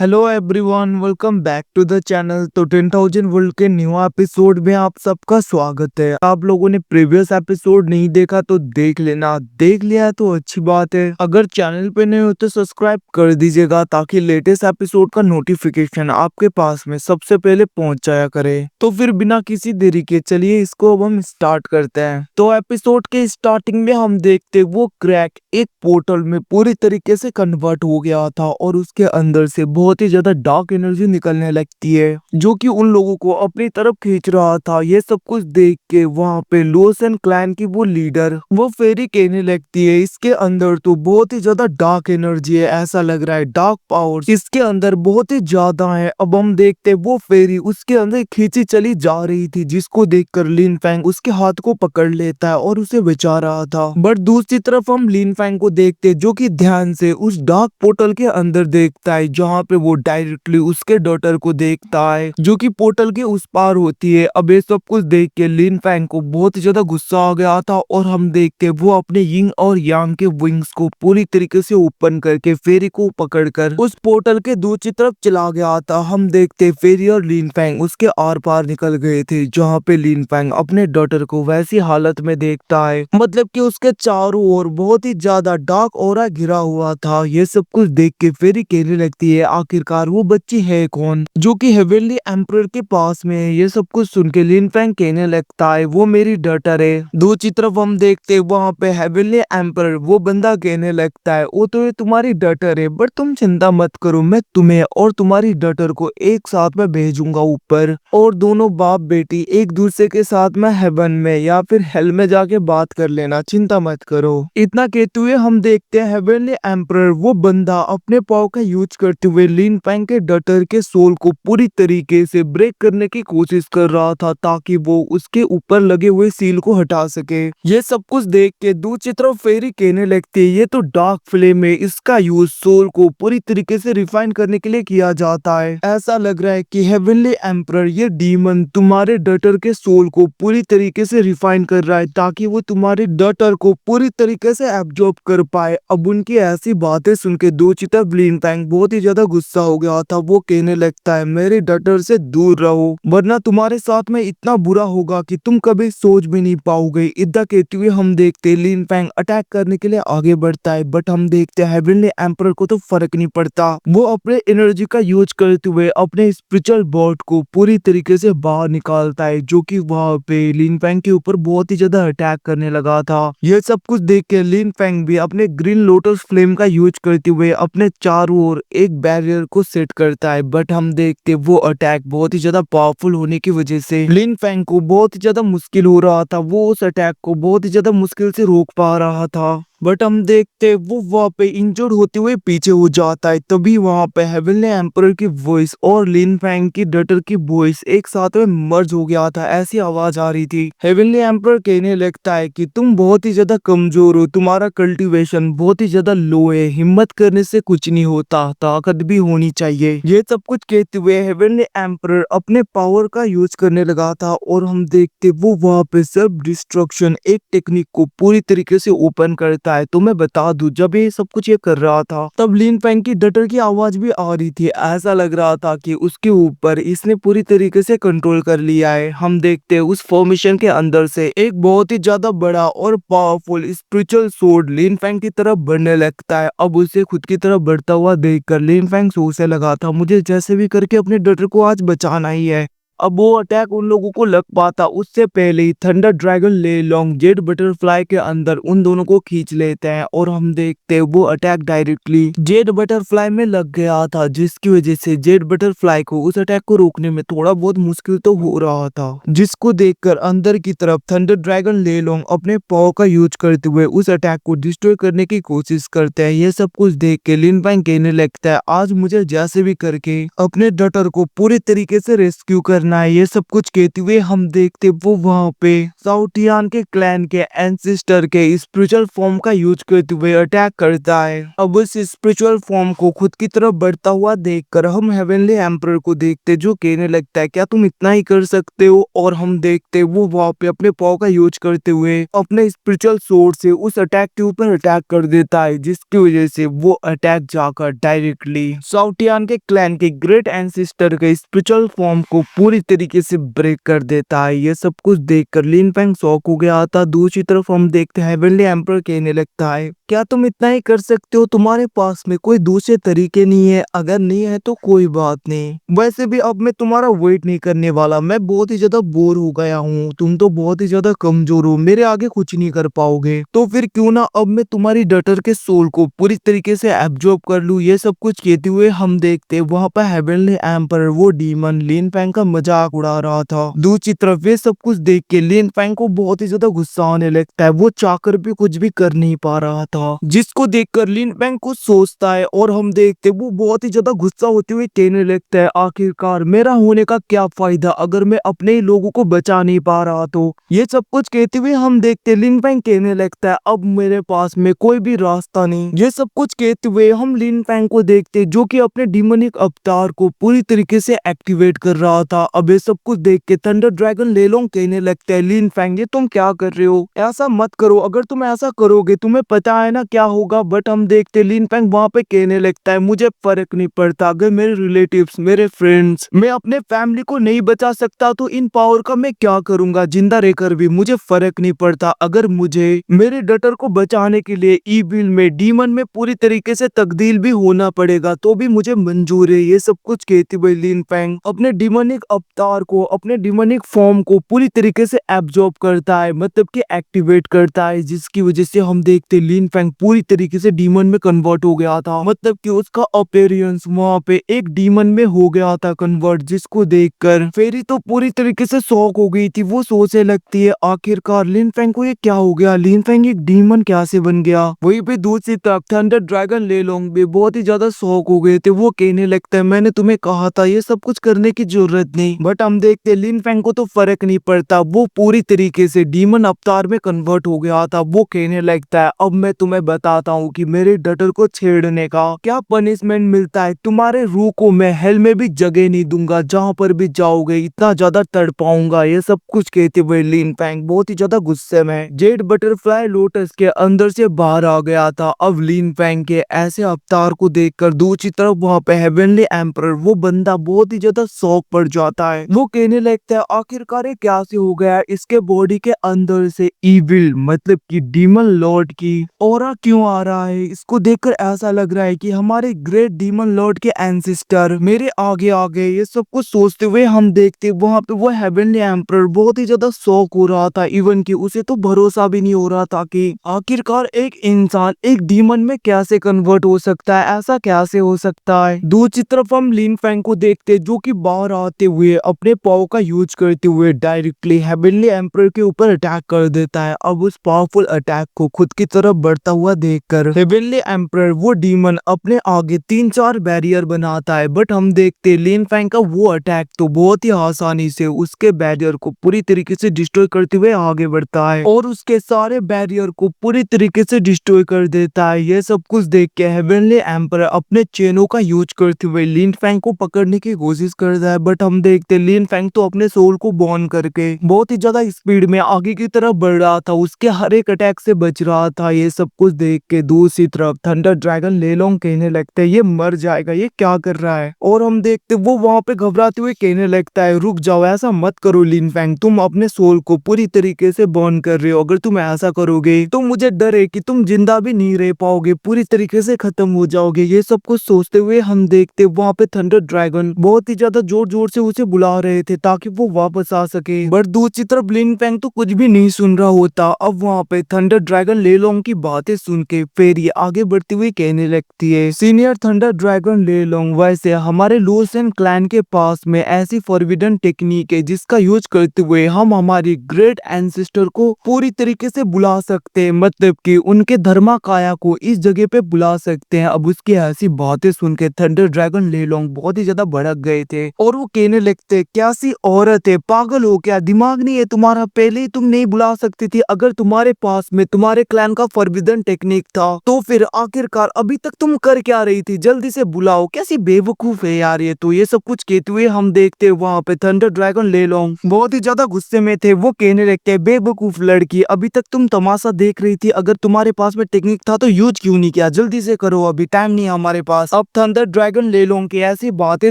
Hello everyone, welcome back to the channel. तो 10,000 world के new episode में आप सबका स्वागत है। आप लोगों ने प्रीवियस एपिसोड नहीं देखा तो देख लेना, देख लिया है तो अच्छी बात है। अगर चैनल पे नए हो तो सब्सक्राइब कर दीजिएगा ताकि लेटेस्ट एपिसोड का नोटिफिकेशन आपके पास में सबसे पहले पहुंच जाया करे। तो फिर बिना किसी देरी के चलिए इसको अब हम स्टार्ट करते हैं। तो एपिसोड के स्टार्टिंग में हम देखते वो क्रैक एक पोर्टल में पूरी तरीके से कन्वर्ट हो गया था और उसके अंदर से बहुत ही ज्यादा डार्क एनर्जी निकलने लगती है जो कि उन लोगों को अपनी तरफ खींच रहा था। ये सब कुछ देख के वहाँ पे लोसेन क्लैन की वो लीडर वो फेरी कहने लगती है इसके अंदर तो बहुत ही ज्यादा डार्क एनर्जी है, ऐसा लग रहा है डार्क पावर इसके अंदर बहुत ही ज्यादा है। अब हम देखते वो फेरी उसके अंदर खींची चली जा रही थी जिसको देखकर लिन फैंग उसके हाथ को पकड़ लेता है और उसे बचा रहा था। बट दूसरी तरफ हम लिन फैंग को देखते जो कि ध्यान से उस डार्क पोर्टल के अंदर देखता है जहाँ पे वो डायरेक्टली उसके डॉटर को देखता है जो कि पोर्टल के उस पार होती है। अब ये सब कुछ देख के लिन फैंग को बहुत ही ज्यादा गुस्सा आ गया था और हम देखते वो अपने यिंग और यांग के विंग्स को पूरी तरीके से ओपन करके फेरी को पकड़कर उस पोर्टल के दूसरी तरफ चला गया था। हम देखते फेरी और लिन फैंग उसके आर पार निकल गए थे जहाँ पे लिन फैंग अपने डॉटर को वैसी हालत में देखता है, मतलब कि उसके चारों ओर बहुत ही ज्यादा डार्क ऑरा घिरा हुआ था। ये सब कुछ देख के फेरी कहने लगती है आखिरकार वो बच्ची है कौन जो कि हेवनली एम्परर के पास में है। ये सब कुछ सुन के लिन फैंग कहने लगता है वो मेरी डॉटर है। दूसरी तरफ हम देखते वहाँ पे हेवनली एम्परर वो बंदा कहने लगता है वो तो ये तुम्हारी डॉटर है बट तुम चिंता मत करो, मैं तुम्हें और तुम्हारी डॉटर को एक साथ में भेजूंगा ऊपर और दोनों बाप बेटी एक दूसरे के साथ में हेवन में या फिर हेल में जाके बात कर लेना, चिंता मत करो। इतना कहते हुए हम देखते हैं हेवनली एम्परर वो बंदा अपने पाव का यूज करते हुए लिन फैंग के डॉटर के सोल को पूरी तरीके से ब्रेक करने की कोशिश कर रहा था ताकि वो उसके ऊपर लगे हुए सील को हटा सके। ये सब कुछ देख के दूसरी तरफ फेरी कहने लगती है ये तो डार्क फ्लेम है, इसका यूज सोल को पूरी तरीके से रिफाइन करने के लिए किया जाता है। ऐसा लग रहा है कि हेवनली एम्परर ये डीमन तुम्हारे डॉटर के सोल को पूरी तरीके से रिफाइन कर रहा है ताकि वो तुम्हारी डॉटर को पूरी तरीके से एब्जॉर्ब कर पाए। अब उनकी ऐसी बातें सुन के दूसरी तरफ लिन फैंग बहुत ही ज्यादा गुस्सा हो गया था। वो कहने लगता है मेरे डॉटर से दूर रहो वरना तुम्हारे साथ में इतना बुरा होगा कि तुम कभी सोच भी नहीं पाओगे। इतना कहते हुए हम देखते लिन फैंग अटैक करने के लिए आगे बढ़ता है बट हम देखते हैं हेवनली एम्परर को तो फर्क नहीं पड़ता। वो अपने एनर्जी का यूज करते हुए अपने स्पिरिचुअल बॉड को पूरी तरीके से बाहर निकालता है जो कि वहां पे लिन फैंग के ऊपर बहुत ही ज्यादा अटैक करने लगा था। ये सब कुछ देख के लिन फैंग भी अपने ग्रीन लोटस फ्लेम का यूज करते हुए अपने चारों ओर एक बैरियर को सेट करता है बट हम देखते वो अटैक बहुत ही ज्यादा पावरफुल होने की वजह से लिन फैंग को बहुत ही ज्यादा मुश्किल हो रहा था, वो उस अटैक को बहुत ही ज्यादा मुश्किल से रोक पा रहा था। बट हम देखते वो वहाँ पे इंजर्ड होते हुए पीछे हो जाता है। तभी वहाँ पे हेवनली एम्परर की वॉइस और लिन फैंग की डॉटर की वॉइस एक साथ में मर्ज हो गया था, ऐसी आवाज आ रही थी। हेवनली एम्परर कहने लगता है कि तुम बहुत ही ज्यादा कमजोर हो, तुम्हारा कल्टीवेशन बहुत ही ज्यादा लो है, हिम्मत करने से कुछ नहीं होता, ताकत भी होनी चाहिए। ये सब कुछ कहते हुए हेवनली एम्परर अपने पावर का यूज करने लगा था और हम देखते वो वहाँ पे सेल्फ डिस्ट्रक्शन एक टेक्निक को पूरी तरीके से ओपन करता है। तो मैं बता दूं जब ये सब कुछ ये कर रहा था तब लिन फैंग की डॉटर की आवाज भी आ रही थी, ऐसा लग रहा था कि उसके ऊपर इसने पूरी तरीके से कंट्रोल कर लिया है। हम देखते हैं उस फॉर्मेशन के अंदर से एक बहुत ही ज्यादा बड़ा और पावरफुल स्पिरिचुअल सोर्ड लिन फैंग की तरफ बढ़ने लगता है। अब उसे खुद की तरफ बढ़ता हुआ देखकर लिन फैंग सोचने लगा था मुझे जैसे भी करके अपने डॉटर को आज बचाना ही है। अब वो अटैक उन लोगों को लग पाता उससे पहले ही थंडर ड्रैगन ले लॉन्ग जेड बटरफ्लाई के अंदर उन दोनों को खींच लेते हैं और हम देखते हैं वो अटैक डायरेक्टली जेड बटरफ्लाई में लग गया था जिसकी वजह से जेड बटरफ्लाई को उस अटैक को रोकने में थोड़ा बहुत मुश्किल तो हो रहा था, जिसको देखकर अंदर की तरफ थंडर ड्रैगन ले लॉन्ग अपने पाव का यूज करते हुए उस अटैक को डिस्ट्रॉय करने की कोशिश करते हैं। ये सब कुछ देख के लिन फैंग कहने लगता है आज मुझे जैसे भी करके अपने डॉटर को पूरी तरीके से रेस्क्यू करना करना है। ये सब कुछ कहते हुए हम देखते वो वहाँ पे साउथियन के क्लैन के एंसेस्टर के स्पिरिचुअल फॉर्म का यूज करते हुए अटैक करता है। अब उस स्पिरिचुअल फॉर्म को खुद की तरफ बढ़ता हुआ देखकर हम हेवनली एम्परर को देखते जो कहने लगता है क्या तुम इतना ही कर सकते हो, और हम देखते वो वहाँ पे अपने पाव का यूज करते हुए अपने स्पिरिचुअल सोर्ड से उस अटैक के ऊपर अटैक कर देता है, जिसकी वजह से वो अटैक जाकर डायरेक्टली साउथियन के क्लैन के ग्रेट एंसेस्टर के स्पिरिचुअल फॉर्म को पूरी तरीके से ब्रेक कर देता है। ये सब कुछ देखकर लिन फेंग शॉक हो गया था। दूसरी तरफ हम देखते हैं हेवनली एम्परर कहने लगता है क्या तुम इतना ही कर सकते हो, तुम्हारे पास में कोई दूसरे तरीके नहीं है? अगर नहीं है तो कोई बात नहीं, वैसे भी अब मैं तुम्हारा वेट नहीं करने वाला, मैं बहुत ही ज्यादा बोर हो गया हूँ, तुम तो बहुत ही ज्यादा कमजोर हो, मेरे आगे कुछ नहीं कर पाओगे, तो फिर क्यों ना अब मैं तुम्हारी डटर के सोल को पूरी तरीके से एब्जॉर्ब कर लूं। ये सब कुछ कहते हुए हम देखते वहाँ पर हेवनली एम्परर वो डीमन लिन फेंग का मजाक उड़ा रहा था। दूसरी तरफ ये सब कुछ देख के लिन फेंग को बहुत ही ज्यादा गुस्सा आने लगता है, वो चाहकर भी कुछ भी कर नहीं पा रहा था, जिसको देखकर लिन फेंग कुछ सोचता है और हम देखते वो बहुत ही ज्यादा गुस्सा होते हुए कहने लगता है आखिरकार मेरा होने का क्या फायदा अगर मैं अपने ही लोगों को बचा नहीं पा रहा तो। ये सब कुछ कहते हुए हम देखते लिन फेंग कहने लगता है अब मेरे पास में कोई भी रास्ता नहीं। ये सब कुछ कहते हुए हम लिन फेंग को देखते जो कि अपने डिमोनिक अवतार को पूरी तरीके से एक्टिवेट कर रहा था। अब ये सब कुछ देख के थंडर ड्रैगन लेलोंग कहने लगता है लिन फेंग ये तुम क्या कर रहे हो, ऐसा मत करो, अगर तुम ऐसा करोगे तुम्हें पता है ना क्या होगा। बट हम देखते लिन फेंग वहाँ पे कहने लगता है मुझे फर्क नहीं पड़ता, अगर मेरे रिलेटिव्स मेरे फ्रेंड्स मैं अपने फैमिली को नहीं बचा सकता तो इन पावर का मैं क्या करूंगा, जिंदा रहकर भी मुझे फर्क नहीं पड़ता। अगर मुझे मेरे डटर को बचाने के लिए ईविल में डीमन में पूरी तरीके से तब्दील भी होना पड़ेगा तो भी मुझे मंजूर है। ये सब कुछ कहते हुए लिन फेंग अपने डिमोनिक अवतार को अपने डिमोनिक फॉर्म को पूरी तरीके से एब्जॉर्ब करता है, मतलब कि एक्टिवेट करता है, जिसकी वजह से हम देखते लिन फेंग पूरी तरीके से डीमन में कन्वर्ट हो गया था, मतलब कि उसका अपीयरेंस वहाँ पे एक डीमन में हो गया था कन्वर्ट, जिसको देखकर फेरी तो पूरी तरीके से शॉक हो गई थी। वो सोचने लगती है आखिरकार लिन फेंग को ये क्या हो गया, लिन फेंग एक डीमन कैसे बन गया। वहीं पे दूसरी तरफ थंडर ड्रैगन लेलोंग भी बहुत ही ज्यादा शॉक हो गए थे। वो कहने लगता है मैंने तुम्हें कहा था ये सब कुछ करने की जरूरत नहीं, बट हम देखते लिन फेंग को तो फर्क नहीं पड़ता, वो पूरी तरीके से डीमन अवतार में कन्वर्ट हो गया था। वो कहने लगता है अब मैं तुम्हें बताता हूँ कि मेरे डटर को छेड़ने का क्या पनिशमेंट मिलता है, तुम्हारे रूह को मैं हेल में भी जगह नहीं दूंगा, जहाँ पर भी जाओगे इतना ज्यादा तड़पाऊंगा। ये सब कुछ कहते हुए लिन फेंग बहुत ही ज्यादा गुस्से में जेड बटरफ्लाई लोटस के अंदर से बाहर आ गया था। अब लिन फेंग के ऐसे अवतार को देखकर दूसरी तरफ वहाँ पे हेवनली एम्परर वो बंदा बहुत ही ज्यादा शॉक पड़ जाता है। वो कहने लगता है आखिरकार ये क्या से हो गया, इसके बॉडी के अंदर से इविल मतलब कि डीमन लॉर्ड की ऑरा क्यों आ रहा है। इसको देखकर ऐसा लग रहा है कि हमारे ग्रेट डीमन लॉर्ड के एंसेस्टर मेरे आगे आ गए। ये सब कुछ सोचते हुए हम देखते वहाँ पे वो हेवनली एम्परर बहुत ही ज्यादा शॉक हो रहा था, इवन कि उसे तो भरोसा भी नहीं हो रहा था कि आखिरकार एक इंसान एक डीमन में कैसे कन्वर्ट हो सकता है, ऐसा कैसे हो सकता है। दूसरी तरफ हम लिन फेंग को देखते जो कि बाहर आते हुए अपने पाव का यूज करते हुए डायरेक्टली हेवनली एम्परर के ऊपर अटैक कर देता है। अब उस पावरफुल अटैक को खुद की तरफ बढ़ता हुआ देखकर हेवनली एम्परर वो डीमन अपने आगे 3-4 बैरियर बनाता है, बट हम देखते लिन फेंग का वो अटैक तो बहुत ही आसानी से उसके बैरियर को पूरी तरीके से डिस्ट्रॉय करते हुए आगे बढ़ता है और उसके सारे बैरियर को पूरी तरीके से डिस्ट्रॉय कर देता है। ये सब कुछ देख के हेवनली एम्परर अपने चेनों का यूज करते हुए लिन फेंग को पकड़ने की कोशिश करता है, बट हम देखते लिन फेंग तो अपने सोल को बॉर्न करके बहुत ही ज्यादा स्पीड में आगे की तरफ बढ़ रहा था, उसके हर एक अटैक से बच रहा था। ये सब कुछ देख के दूसरी तरफ थंडर ड्रैगन लेलोंग कहने लगते हैं ये मर जाएगा, ये क्या कर रहा है। और हम देखते वो वहाँ पे घबराते हुए कहने लगता है रुक जाओ, ऐसा मत करो लिन फेंग, तुम अपने सोल को पूरी तरीके से बर्न कर रहे हो, अगर तुम ऐसा करोगे तो मुझे डर है कि तुम जिंदा भी नहीं रह पाओगे, पूरी तरीके से खत्म हो जाओगे। ये सब कुछ सोचते हुए हम देखते वहाँ पे थंडर ड्रैगन बहुत ही ज्यादा जोर जोर से उसे बुला रहे थे ताकि वो वापस आ सके, बट दूसरी तरफ लिन फेंग तो कुछ भी नहीं सुन रहा होता। अब वहाँ पे थंडर ड्रैगन लेलोंग की बातें सुन के फिर ये आगे बढ़ती हुई कहने लगती है सीनियर थंडर ड्रैगन लेलोंग, वैसे हमारे लूसेन क्लैन के पास में ऐसी फॉरबिडन टेक्निक है जिसका यूज करते हुए हम हमारी ग्रेट एंसेस्टर को पूरी तरीके से बुला सकते हैं, मतलब कि उनके धर्मा काया को इस जगह पे बुला सकते हैं। अब उसकी ऐसी बातें सुन के थंडर ड्रैगन लेलोंग बहुत ही ज्यादा भड़क गए थे और वो कहने लगते कैसी औरत है, पागल हो क्या, दिमाग नहीं है तुम्हारा, पहले ही तुम नहीं बुला सकती थी। अगर तुम्हारे पास में तुम्हारे क्लैन का फॉरबिडन टेक्निक था तो फिर आखिरकार अभी तक तुम कर क्या रही थी, जल्दी से बुलाओ। कैसी बेवकूफ है यार ये तो। ये सब कुछ कहते हुए हम देखते वहाँ पे थंडर ड्रैगन ले लोंग बहुत ही ज्यादा गुस्से में थे। वो कहने लगते बेवकूफ लड़की, अभी तक तुम तमाशा देख रही थी, अगर तुम्हारे पास में टेक्निक था तो यूज क्यों नहीं किया, जल्दी से करो, अभी टाइम नहीं है हमारे पास। अब थंडर ड्रैगन ले लोंग की ऐसी बातें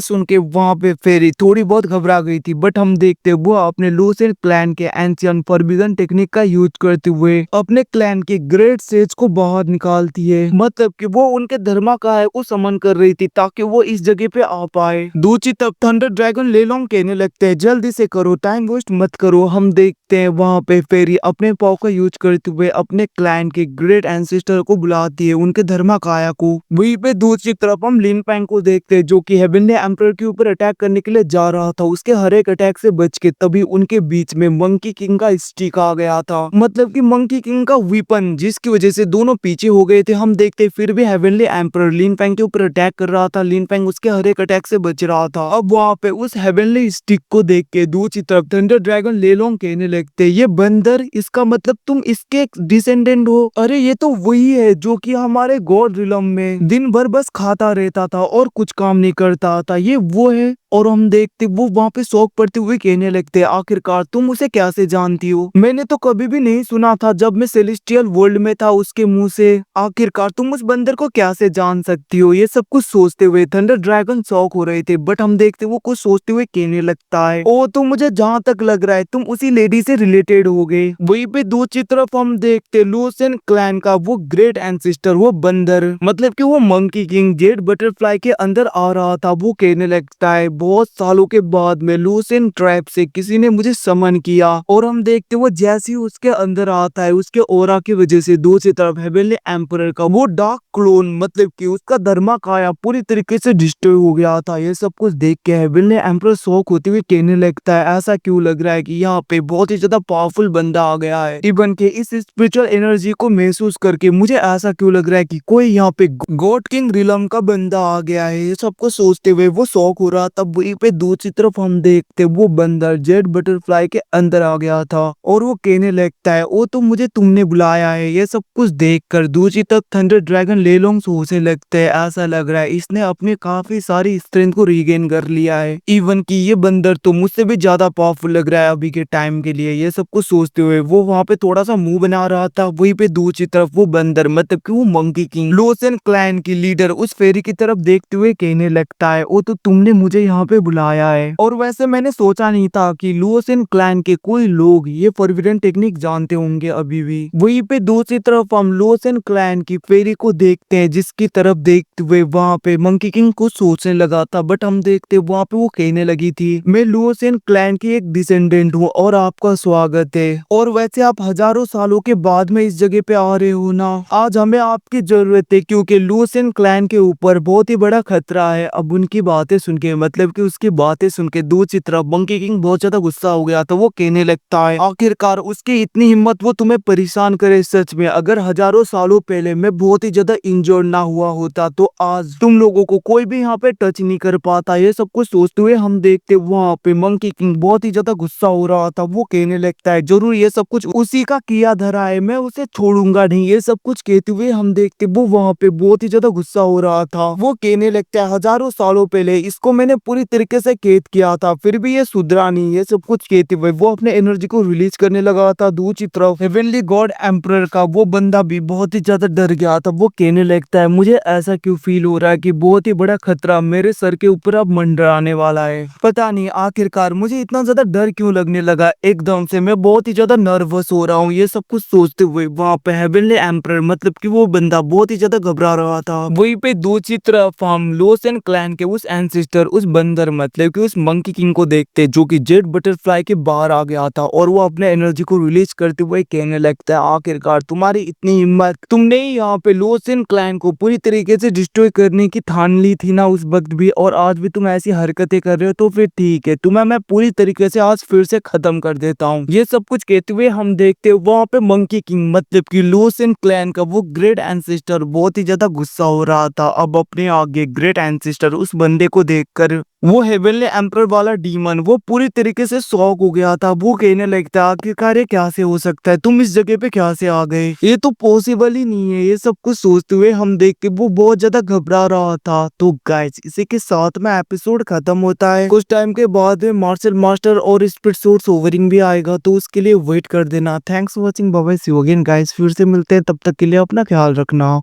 सुन के वहाँ पे फेरी थोड़ी बहुत घबरा गई थी, बट हम देखते वो अपने लूसेंट क्लैन के एंशियंट फॉरबिडन टेक्निक का यूज करते हुए अपने क्लैन के ग्रेट सेज को बाहर निकालती है। मतलब कि वो उनके धर्माकाय को समन कर रही थी ताकि वो इस जगह पे आ पाए। दूसरी तरफ थंडर ड्रैगन ले लोंग कहने लगते हैं जल्दी से करो, टाइम वेस्ट मत करो। हम देखते हैं वहाँ पे फेरी अपने पाव का यूज करते हुए अपने क्लैन के ग्रेट एंसेस्टर को बुलाती है, उनके धर्माकाया को। वहीं पे दूसरी तरफ हम लिन पैंग को देखते हैं जो कि हेवनली एम्परर के ऊपर अटैक करने के लिए जा रहा था। उसके हर एक अटैक से बच के तभी उनके बीच में मंकी किंग का स्टिक आ गया था, मतलब कि मंकी किंग का वीपन, जिसकी वजह से दोनों पीछे हो गए थे। हम देखते फिर भी हेवनली एम्परर लिन पैंग के ऊपर अटैक कर रहा था, लिन पैंग उसके हर एक अटैक से बच रहा था। अब वहाँ पे उस हेवनली स्टिक को देख के दूसरी तरफ थंडर ड्रैगन ले लोंग कहने लगते ये बंदर, इसका मतलब तुम इसके डिसेंडेंट हो। अरे ये तो वही है जो कि हमारे गॉड रिलम में दिन भर बस खाता रहता था और कुछ काम नहीं करता था, ये वो है। और हम देखते वो वहाँ पे शौक पड़ते हुए कहने लगते आखिरकार तुम उसे कैसे जानती हो, मैंने तो कभी भी नहीं सुना था जब मैं सेलेस्टियल वर्ल्ड में था उसके मुंह से, आखिरकार तुम उस बंदर को कैसे जान सकती हो। ये सब कुछ सोचते हुए थंडर ड्रैगन शौक हो रहे थे, बट हम देखते वो कुछ सोचते हुए कहने लगता है ओ तो मुझे जहाँ तक लग रहा है तुम उसी लेडी से रिलेटेड हो गए। वहीं पे दूसरी तरफ हम देखते लूसेंट क्लैन का वो ग्रेट एंसेस्टर, वो बंदर, मतलब कि वो मंकी किंग जेड बटरफ्लाई के अंदर आ रहा था। वो कहने लगता है बहुत सालों के बाद में लूसेंट ट्राइब से किसी ने मुझे समन किया। और हम देखते वो जैसे ही उसके अंदर आता है उसके ओरा की वजह से दूसरी तरफ हेवनली एम्परर का वो डार्क क्लोन, मतलब कि उसका धर्माकाया पूरी तरीके से डिस्ट्रॉय हो गया था। ये सब कुछ देख के हेवनली एम्परर शॉक होते हुए कहने लगता है ऐसा क्यों लग रहा है कि यहाँ पे बहुत ही ज्यादा पावरफुल बंदा आ गया है, इवन के इस स्पिरिचुअल एनर्जी को महसूस करके मुझे ऐसा क्यों लग रहा है कि कोई यहाँ पे गॉड किंग रिलम का बंदा आ गया है। ये सब कुछ सोचते हुए वो शॉक हो रहा। तब वहीं पे दूसरी तरफ हम देखते वो बंदर जेड बटरफ्लाई के अंदर आ गया था और वो कहने लगता है ओ तो मुझे तुमने बुलाया है। ये सब कुछ देखकर दूसरी तरफ थंडर ड्रैगन ले लोंग सोचने लगते हैं ऐसा लग रहा है इसने अपनी काफी सारी स्ट्रेंथ को रीगेन कर लिया है, इवन कि ये बंदर तो मुझसे भी ज्यादा पावरफुल लग रहा है अभी के टाइम के लिए। ये सब कुछ सोचते हुए वो वहाँ पे थोड़ा सा मुंह बना रहा था। वहीं पे दूसरी तरफ वो बंदर, मतलब कि वो मंकी किंग लूसेंट क्लैन की लीडर उस फेरी की तरफ देखते हुए कहने लगता है ओ तो तुमने मुझे यहाँ पे बुलाया है, और वैसे मैंने सोचा नहीं था कि लूसेंट क्लैन के कोई लोग ये फॉरबिडन टेक्निक जानते होंगे अभी भी। वहीं पे दूसरी तरफ हम लूसेंट क्लैन की फेरी को देखते हैं जिसकी तरफ देखते हुए वहाँ पे मंकी किंग कुछ सोचने लगा था, बट हम देखते वहाँ पे वो कहने लगी थी मैं लूसेंट क्लैन की एक डिसेंडेंट हूँ और आपका स्वागत है। और वैसे आप हजारों सालों के बाद में इस जगह पे आ रहे हो ना, आज हमें आपकी जरूरत है क्योंकि लूसेंट क्लैन के ऊपर बहुत ही बड़ा खतरा है। अब उनकी बातें सुन के, मतलब कि उसकी बातें सुन के दूसरी तरफ मंकी किंग बहुत ज्यादा गुस्सा हो गया था। वो कहने लगता है आखिरकार उसकी इतनी हिम्मत वो तुम्हें परेशान करे। सच में अगर हजारों सालों पहले मैं बहुत ही ज्यादा इंजर्ड ना हुआ होता तो आज तुम लोगों को कोई भी यहाँ पे टच नहीं कर पाता। ये सब कुछ सोचते हुए हम देखते वहाँ पे मंकी किंग बहुत ही ज्यादा गुस्सा हो रहा था। वो कहने लगता है जरूर ये सब कुछ उसी का किया धरा है, मैं उसे छोड़ूंगा नहीं। ये सब कुछ कहते हुए हम देखते वो वहाँ पे बहुत ही ज्यादा गुस्सा हो रहा था। वो कहने लगता है हजारों सालों पहले इसको मैंने पूरी तरीके से कैद किया था फिर भी ये सुधरा नहीं। ये सब कुछ कहते हुए वो अपने एनर्जी को रिलीज करने लगा था। दूसरी तरफ हेवनली गॉड एम्परर का वो बंदा भी बहुत ही ज्यादा डर गया था। वो कहने लगता है मुझे ऐसा क्यों फील हो रहा है कि बहुत ही बड़ा खतरा मेरे सर के ऊपर अब मंडराने वाला है, पता नहीं आखिरकार मुझे इतना ज्यादा डर क्यों लगने लगा एकदम से, मैं बहुत ही ज्यादा नर्वस हो रहा हूँ। ये सब कुछ सोचते हुए वहाँ पे हेवनली एम्परर, मतलब कि वो बंदा बहुत ही ज्यादा घबरा रहा था। वहीं पे दूसरी तरफ हम लूसेंट क्लैन के उस एंसेस्टर, उस बंदर, मतलब कि उस मंकी किंग को देखते जो कि जेड बटरफ्लाई के बाहर आ गया था और वो अपने एनर्जी को रिलीज करते हुए कहने लगता है आखिरकार तुम्हारी इतनी हिम्मत, तुमने ही यहाँ पे लूसेंट क्लैन को पूरी तरीके से डिस्ट्रॉय करने की ठान ली थी ना उस वक्त भी, और आज भी तुम ऐसी हरकतें कर रहे हो तो फिर ठीक है तुम्हें मैं पूरी तरीके से आज फिर से खत्म कर देता हूँ। ये सब कुछ कहते हुए हम देखते वहाँ पे मंकी किंग, मतलब कि लूसेंट क्लैन का वो ग्रेट एंसेस्टर बहुत ही ज्यादा गुस्सा हो रहा था। अब अपने आगे ग्रेट एंसेस्टर उस बंदे को देखकर वो हेवनली एम्परर वाला डीमन वो पूरी तरीके से शॉक हो गया था। वो कहने लगता आखिरकार ये क्या से हो सकता है, तुम इस जगह पे क्या से आ गए, ये तो पॉसिबल ही नहीं है। ये सब कुछ सोचते हुए हम देख के वो बहुत ज्यादा घबरा रहा था। तो गाइस इसी के साथ में एपिसोड खत्म होता है। कुछ टाइम के बाद में मार्शल मास्टर और स्पिरिट सोर्स ओवरिंग भी आएगा, तो उसके लिए वेट कर देना। Thanks for watching, bye bye, see you again guys. फिर से मिलते हैं, तब तक के लिए अपना ख्याल रखना।